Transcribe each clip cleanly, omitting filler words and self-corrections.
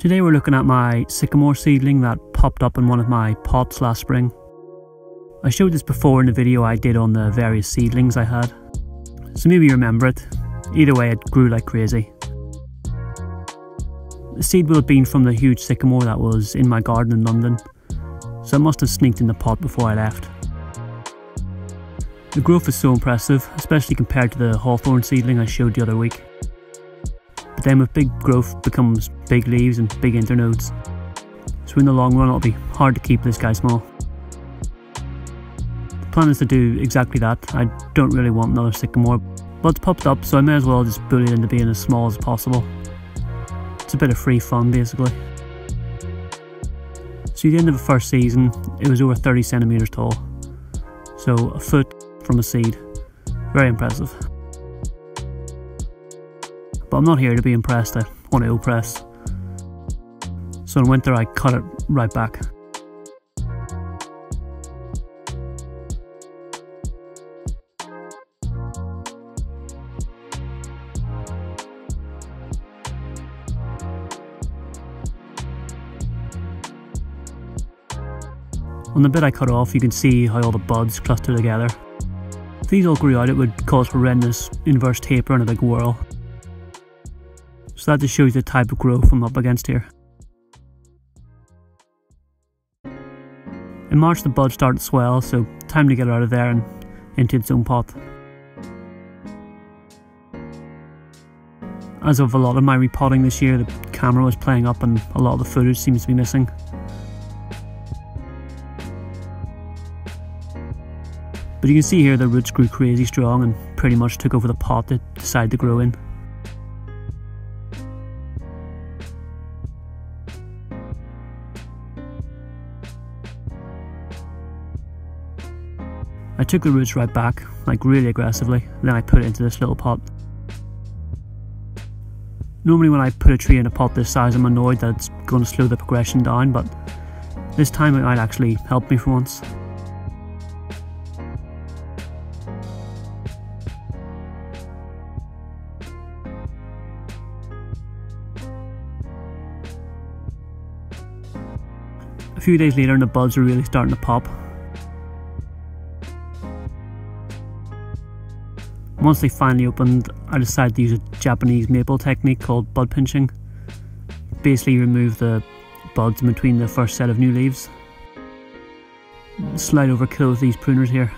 Today we're looking at my Sycamore seedling that popped up in one of my pots last spring. I showed this before in the video I did on the various seedlings I had, so maybe you remember it. Either way, it grew like crazy. The seed will have been from the huge sycamore that was in my garden in London, so it must have sneaked in the pot before I left. The growth is so impressive, especially compared to the hawthorn seedling I showed the other week. But then with big growth becomes big leaves and big internodes, so in the long run it'll be hard to keep this guy small. The plan is to do exactly that. I don't really want another sycamore, but it's popped up, so I may as well just bully it into being as small as possible. It's a bit of free fun basically. So at the end of the first season it was over 30 centimeters tall, so a foot from a seed. Very impressive. But I'm not here to be impressed, I want to impress. So in winter I cut it right back. On the bit I cut off you can see how all the buds cluster together. If these all grew out it would cause horrendous inverse taper and a big whorl. So that just shows you the type of growth I'm up against here. In March the buds started to swell, so time to get it out of there and into its own pot. As of a lot of my repotting this year, the camera was playing up and a lot of the footage seems to be missing. But you can see here the roots grew crazy strong and pretty much took over the pot it decided to grow in. I took the roots right back, like really aggressively, then I put it into this little pot. Normally when I put a tree in a pot this size I'm annoyed that it's going to slow the progression down, but this time it might actually help me for once. A few days later and the buds are really starting to pop. Once they finally opened, I decided to use a Japanese maple technique called bud pinching. Basically you remove the buds in between the first set of new leaves. Slight overkill with these pruners here.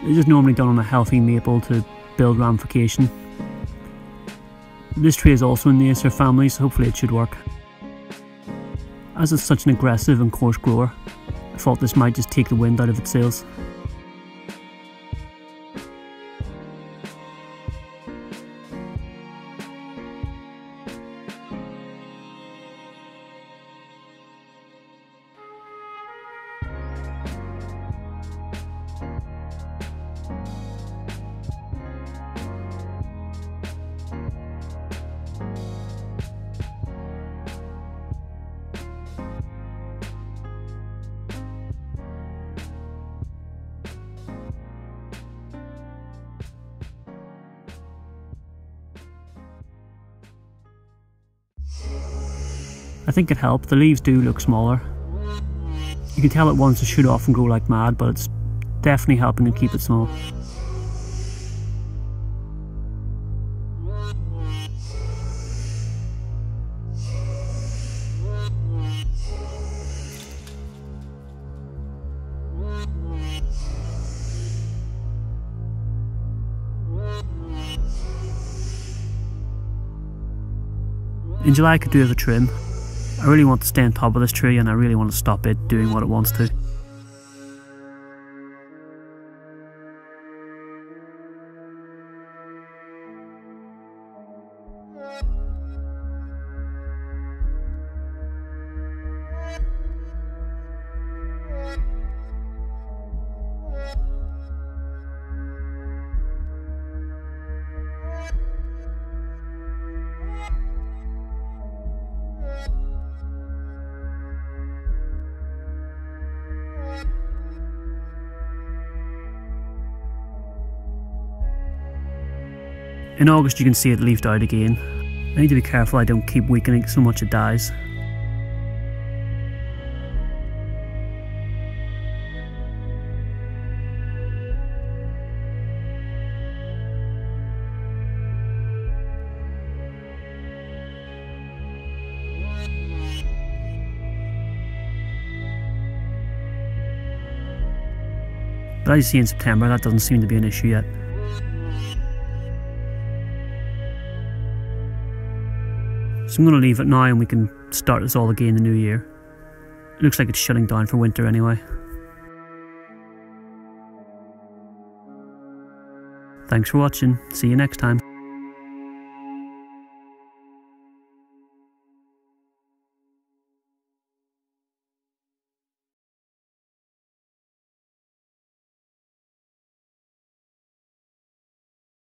It's just normally done on a healthy maple to build ramification. This tree is also in the Acer family, so hopefully it should work. As it's such an aggressive and coarse grower, I thought this might just take the wind out of its sails. I think it helped. The leaves do look smaller. You can tell it wants to shoot off and grow like mad, but it's definitely helping to keep it small. In July I could do with a trim. I really want to stay on top of this tree and I really want to stop it doing what it wants to. In August you can see it leafed out again. I need to be careful I don't keep weakening it so much it dies. But as you see in September, that doesn't seem to be an issue yet. So I'm going to leave it now and we can start this all again in the new year. It looks like it's shutting down for winter anyway. Thanks for watching, see you next time.